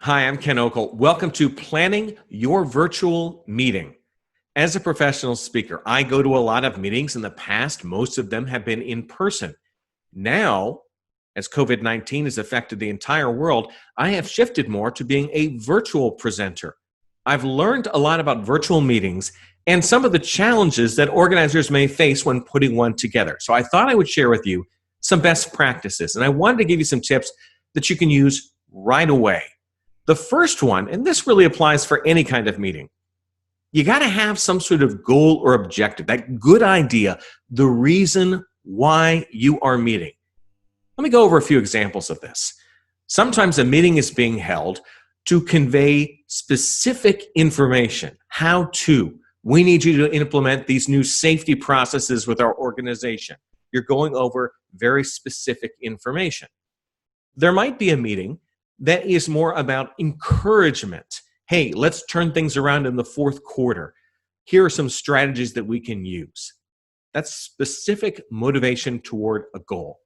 Hi, I'm Ken Okel. Welcome to Planning Your Virtual Meeting. As a professional speaker, I go to a lot of meetings. In the past, most of them have been in person. Now, as COVID-19 has affected the entire world, I have shifted more to being a virtual presenter. I've learned a lot about virtual meetings and some of the challenges that organizers may face when putting one together. So I thought I would share with you some best practices, and I wanted to give you some tips that you can use right away. The first one, and this really applies for any kind of meeting, you got to have some sort of goal or objective, that good idea, the reason why you are meeting. Let me go over a few examples of this. Sometimes a meeting is being held to convey specific information. How to. We need you to implement these new safety processes with our organization. You're going over very specific information. There might be a meeting that is more about encouragement. Hey, let's turn things around in the fourth quarter. Here are some strategies that we can use. That's specific motivation toward a goal.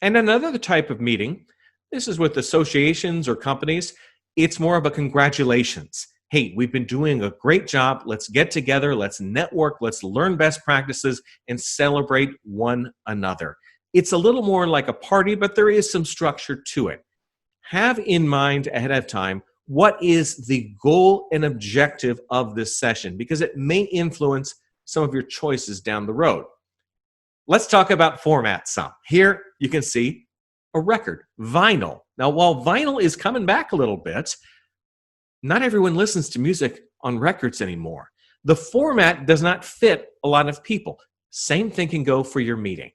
And another type of meeting, this is with associations or companies, it's more of a congratulations. Hey, we've been doing a great job. Let's get together. Let's network. Let's learn best practices and celebrate one another. It's a little more like a party, but there is some structure to it. Have in mind ahead of time what is the goal and objective of this session, because it may influence some of your choices down the road. Let's talk about format some. Here you can see a record, vinyl. Now, while vinyl is coming back a little bit, not everyone listens to music on records anymore. The format does not fit a lot of people. Same thing can go for your meeting.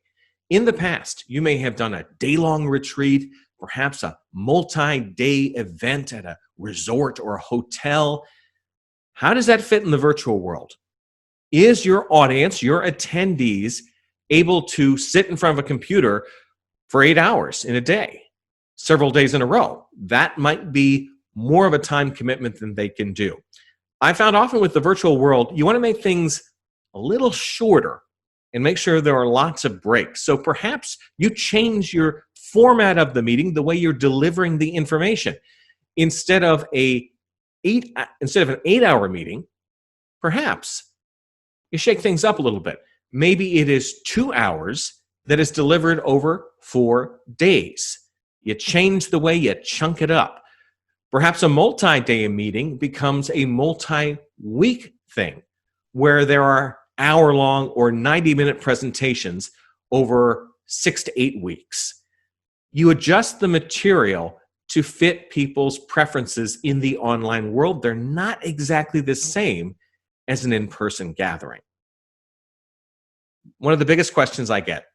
In the past, you may have done a day-long retreat, perhaps a multi-day event at a resort or a hotel. How does that fit in the virtual world? Is your audience, your attendees, able to sit in front of a computer for 8 hours in a day, several days in a row? That might be more of a time commitment than they can do. I found often with the virtual world, you want to make things a little shorter and make sure there are lots of breaks. So perhaps you change your format of the meeting, the way you're delivering the information. Instead of an 8-hour meeting, perhaps you shake things up a little bit. Maybe it is 2 hours that is delivered over 4 days. You change the way you chunk it up. Perhaps a multi-day meeting becomes a multi-week thing where there are hour-long or 90-minute presentations over 6 to 8 weeks. You adjust the material to fit people's preferences in the online world. They're not exactly the same as an in-person gathering. One of the biggest questions I get,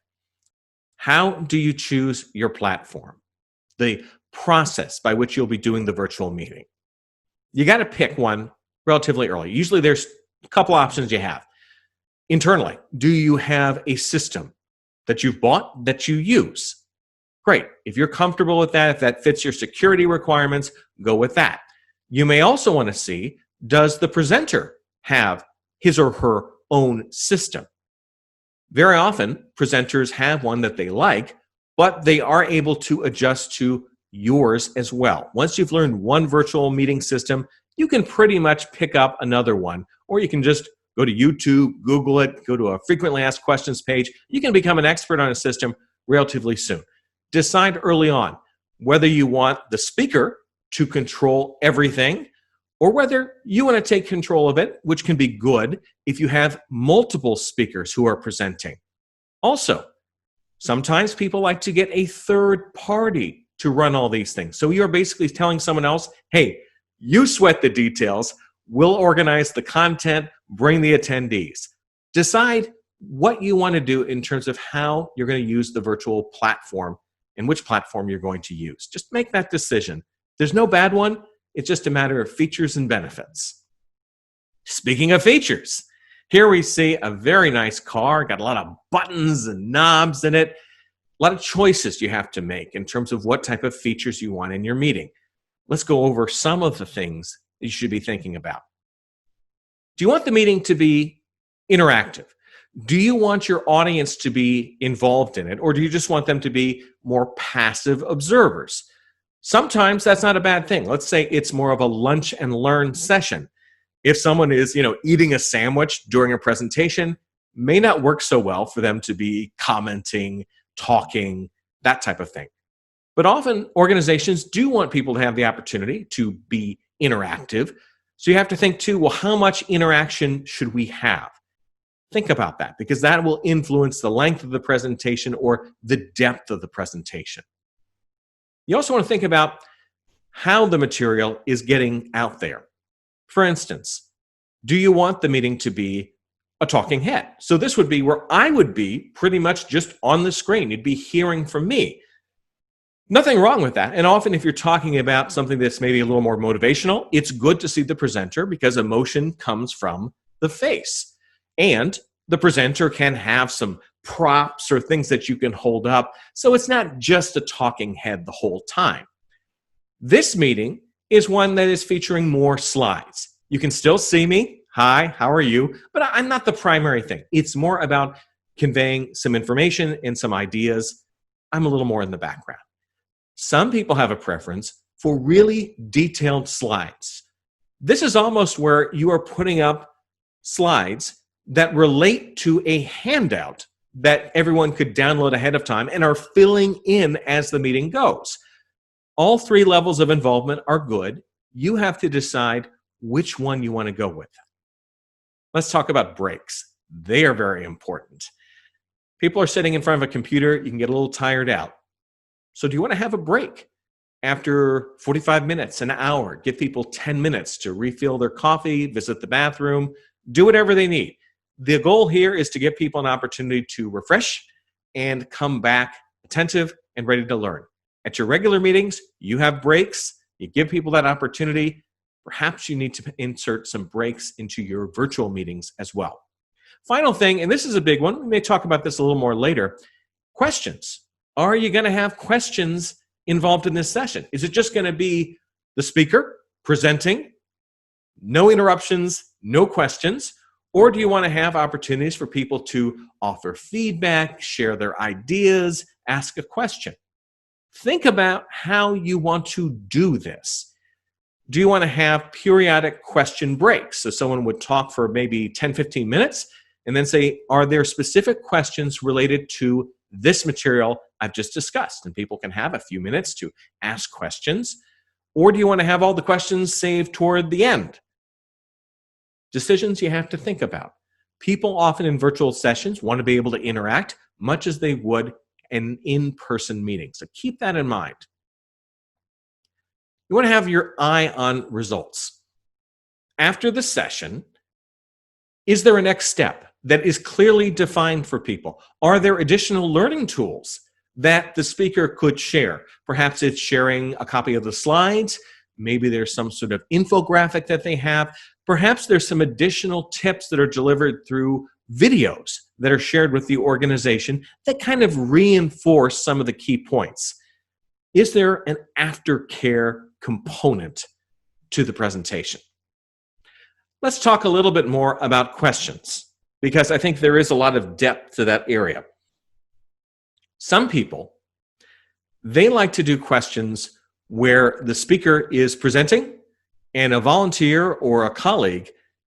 how do you choose your platform? The process by which you'll be doing the virtual meeting. You got to pick one relatively early. Usually there's a couple options you have. Internally, do you have a system that you've bought that you use? Great. If you're comfortable with that, if that fits your security requirements, go with that. You may also want to see, does the presenter have his or her own system? Very often, presenters have one that they like, but they are able to adjust to yours as well. Once you've learned one virtual meeting system, you can pretty much pick up another one, or you can just go to YouTube, Google it, go to a frequently asked questions page. You can become an expert on a system relatively soon. Decide early on whether you want the speaker to control everything or whether you want to take control of it, which can be good if you have multiple speakers who are presenting. Also, sometimes people like to get a third party to run all these things. So you're basically telling someone else, hey, you sweat the details, we'll organize the content, bring the attendees. Decide what you want to do in terms of how you're going to use the virtual platform and which platform you're going to use. Just make that decision. There's no bad one. It's just a matter of features and benefits. Speaking of features, here we see a very nice car, got a lot of buttons and knobs in it. A lot of choices you have to make in terms of what type of features you want in your meeting. Let's go over some of the things you should be thinking about. Do you want the meeting to be interactive? Do you want your audience to be involved in it, or do you just want them to be more passive observers? Sometimes that's not a bad thing. Let's say it's more of a lunch and learn session. If someone is, eating a sandwich during a presentation, may not work so well for them to be commenting, talking, that type of thing. But often organizations do want people to have the opportunity to be interactive. So you have to think too, well, how much interaction should we have? Think about that because that will influence the length of the presentation or the depth of the presentation. You also want to think about how the material is getting out there. For instance, do you want the meeting to be a talking head? So this would be where I would be pretty much just on the screen. You'd be hearing from me. Nothing wrong with that. And often if you're talking about something that's maybe a little more motivational, it's good to see the presenter because emotion comes from the face. And the presenter can have some props or things that you can hold up. So it's not just a talking head the whole time. This meeting is one that is featuring more slides. You can still see me. Hi, how are you? But I'm not the primary thing. It's more about conveying some information and some ideas. I'm a little more in the background. Some people have a preference for really detailed slides. This is almost where you are putting up slides that relate to a handout that everyone could download ahead of time and are filling in as the meeting goes. All three levels of involvement are good. You have to decide which one you want to go with. Let's talk about breaks. They are very important. People are sitting in front of a computer. You can get a little tired out. So do you want to have a break after 45 minutes, an hour? Give people 10 minutes to refill their coffee, visit the bathroom, do whatever they need. The goal here is to give people an opportunity to refresh and come back attentive and ready to learn. At your regular meetings, you have breaks. You give people that opportunity. Perhaps you need to insert some breaks into your virtual meetings as well. Final thing, and this is a big one. We may talk about this a little more later. Questions. Are you going to have questions involved in this session? Is it just going to be the speaker presenting, no interruptions, no questions? Or do you want to have opportunities for people to offer feedback, share their ideas, ask a question? Think about how you want to do this. Do you want to have periodic question breaks? So someone would talk for maybe 10, 15 minutes and then say, are there specific questions related to this material I've just discussed? And people can have a few minutes to ask questions. Or do you want to have all the questions saved toward the end? Decisions you have to think about. People often in virtual sessions want to be able to interact much as they would in in-person meetings. So keep that in mind. You want to have your eye on results. After the session, is there a next step that is clearly defined for people? Are there additional learning tools that the speaker could share? Perhaps it's sharing a copy of the slides. Maybe there's some sort of infographic that they have. Perhaps there's some additional tips that are delivered through videos that are shared with the organization that kind of reinforce some of the key points. Is there an aftercare component to the presentation? Let's talk a little bit more about questions, because I think there is a lot of depth to that area. Some people, they like to do questions where the speaker is presenting and a volunteer or a colleague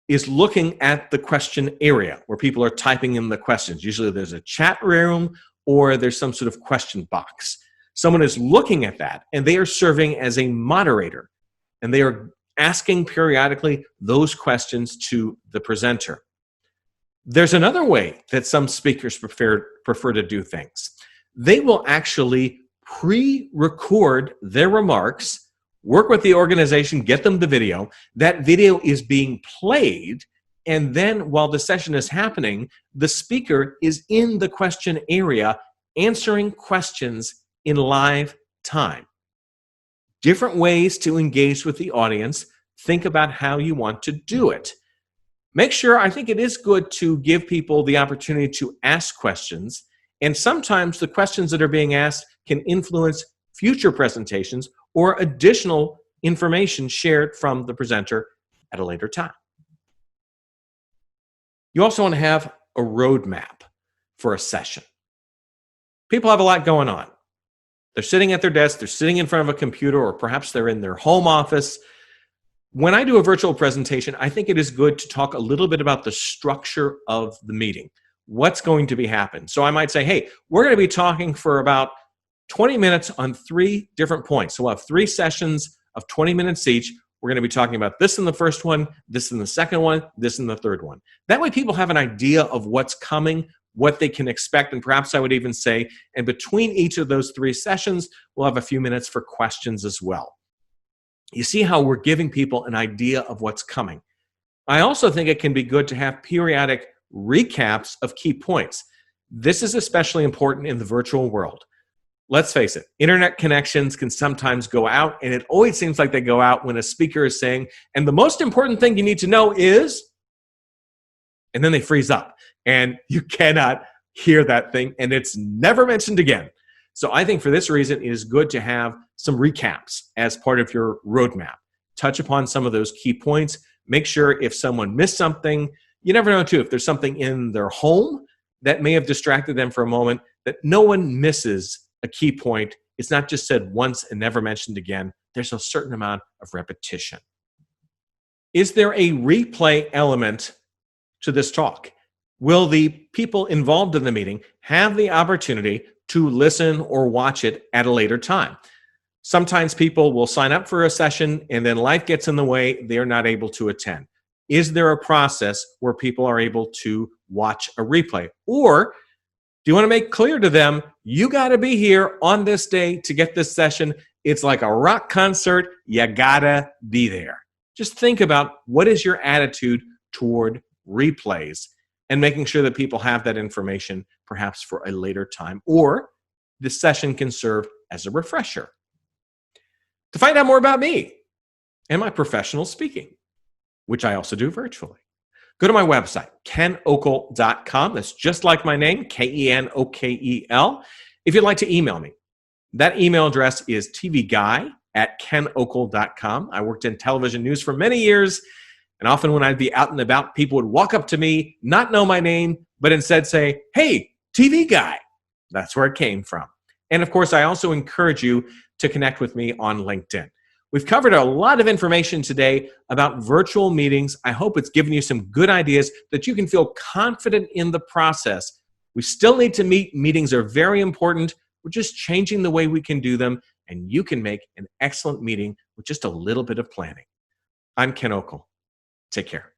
is looking at the question area where people are typing in the questions. Usually there's a chat room or there's some sort of question box. Someone is looking at that and they are serving as a moderator and they are asking periodically those questions to the presenter. There's another way that some speakers prefer to do things. They will actually pre-record their remarks, work with the organization, get them the video. That video is being played, and then while the session is happening, the speaker is in the question area answering questions in live time. Different ways to engage with the audience. Think about how you want to do it. Make sure, I think it is good to give people the opportunity to ask questions, and sometimes the questions that are being asked can influence future presentations or additional information shared from the presenter at a later time. You also want to have a roadmap for a session. People have a lot going on. They're sitting at their desk, they're sitting in front of a computer, or perhaps they're in their home office. When I do a virtual presentation, I think it is good to talk a little bit about the structure of the meeting. What's going to be happening? So I might say, hey, we're going to be talking for about 20 minutes on 3 different points. So we'll have 3 sessions of 20 minutes each. We're going to be talking about this in the first one, this in the second one, this in the third one. That way people have an idea of what's coming, what they can expect, and perhaps I would even say, and between each of those 3 sessions, we'll have a few minutes for questions as well. You see how we're giving people an idea of what's coming. I also think it can be good to have periodic recaps of key points. This is especially important in the virtual world. Let's face it, internet connections can sometimes go out, and it always seems like they go out when a speaker is saying, and the most important thing you need to know is, and then they freeze up, and you cannot hear that thing, and it's never mentioned again. So I think for this reason, it is good to have some recaps as part of your roadmap. Touch upon some of those key points. Make sure if someone missed something, you never know too, if there's something in their home that may have distracted them for a moment, that no one misses a key point. It's not just said once and never mentioned again. There's a certain amount of repetition. Is there a replay element to this talk? Will the people involved in the meeting have the opportunity to listen or watch it at a later time? Sometimes people will sign up for a session and then life gets in the way, they're not able to attend. Is there a process where people are able to watch a replay? Or do you want to make clear to them, you got to be here on this day to get this session? It's like a rock concert. You got to be there. Just think about what is your attitude toward replays and making sure that people have that information perhaps for a later time, or the session can serve as a refresher. To find out more about me and my professional speaking, which I also do virtually, go to my website, kenokel.com. That's just like my name, Kenokel. If you'd like to email me, that email address is tvguy@kenokel.com. I worked in television news for many years, and often when I'd be out and about, people would walk up to me, not know my name, but instead say, hey, TV guy. That's where it came from. And of course, I also encourage you to connect with me on LinkedIn. We've covered a lot of information today about virtual meetings. I hope it's given you some good ideas that you can feel confident in the process. We still need to meet. Meetings are very important. We're just changing the way we can do them, and you can make an excellent meeting with just a little bit of planning. I'm Ken Okel. Take care.